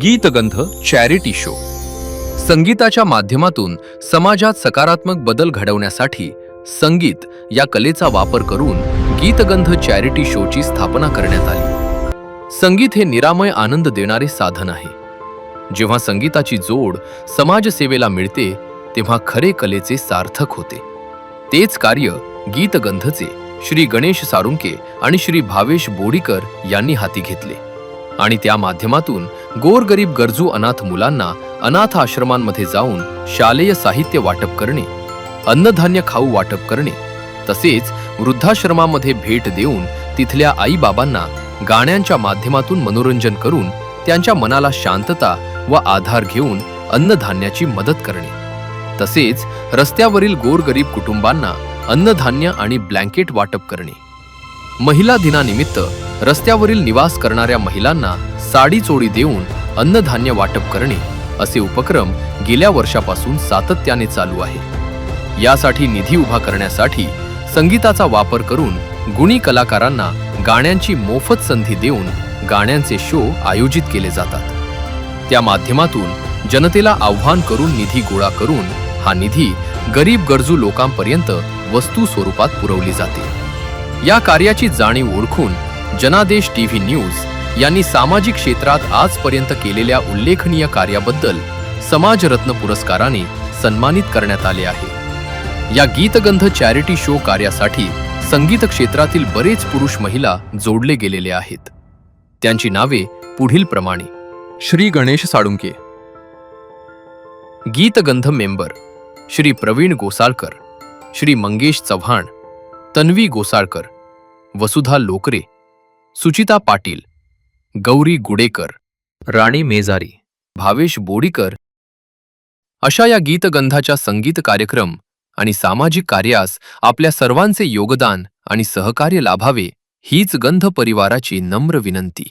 गीतगंध charity show संगीताच्या माध्यमातून समाजात सकारात्मक बदल घडवण्यासाठी संगीत या कलेचा वापर करून गीतगंध चॅरिटी शोची स्थापना करण्यात आली। संगीत हे निरामय आनंद देणारे साधन आहे। जेव्हा संगीताची जोड समाजसेवेला मिळते तेव्हा खरे कलेचे सार्थक होते। तेच कार्य गीतगंधचे श्री गणेश साळुंखे आणि श्री भावेश बोडीकर यांनी हाती घेतले आणि त्या माध्यमातून गोरगरीब गरजू अनाथ मुलांना अनाथ आश्रमांमध्ये जाऊन शालेय साहित्य वाटप करणे, अन्नधान्य खाऊ वाटप करणे, तसेच वृद्धाश्रमामध्ये भेट देऊन तिथल्या आई-बाबांना गाण्यांच्या माध्यमातून मनोरंजन करून त्यांच्या मनाला शांतता व आधार घेऊन अन्नधान्याची मदत करणे, तसेच रस्त्यावरील गोरगरीब कुटुंबांना अन्नधान्य आणि ब्लँकेट वाटप करणे। महिला दिनानिमित्त रस्त्यावरील निवास करणाऱ्या महिलांना साडी चोळी देऊन अन्नधान्य वाटप करणे असे उपक्रम गेल्या वर्षापासून सातत्याने चालू आहे। यासाठी निधी उभा करण्यासाठी संगीताचा वापर करून गुणी कलाकारांना गाण्यांची मोफत संधी देऊन गाण्यांचे शो आयोजित केले जातात। त्या माध्यमातून जनतेला आव्हान करून निधी गोळा करून हा निधी गरीब गरजू लोकांपर्यंत वस्तू स्वरूपात पुरवली जाते। या कार्याची जाणीव ओळखून जनादेश टीव्ही न्यूज यांनी सामाजिक क्षेत्रात आजपर्यंत केलेल्या उल्लेखनीय कार्याबद्दल समाजरत्न पुरस्काराने सन्मानित करण्यात आले आहे। या गीतगंध चॅरिटी शो कार्यासाठी संगीत क्षेत्रातील बरेच पुरुष महिला जोडले गेलेले आहेत। त्यांची नावे पुढील प्रमाणे: श्री गणेश साळुंखे, गीतगंध मेंबर श्री प्रवीण गोसाळकर, श्री मंगेश चव्हाण, तन्वी गोसाळकर, वसुधा लोकरे, सुचिता पाटील, गौरी गुडेकर, राणी मेजारी, भावेश बोडीकर अशा या गीतगंधाच्या संगीत कार्यक्रम आणि सामाजिक कार्यास आपल्या सर्वांचे योगदान आणि सहकार्य लाभावे हीच गंध परिवाराची नम्र विनंती।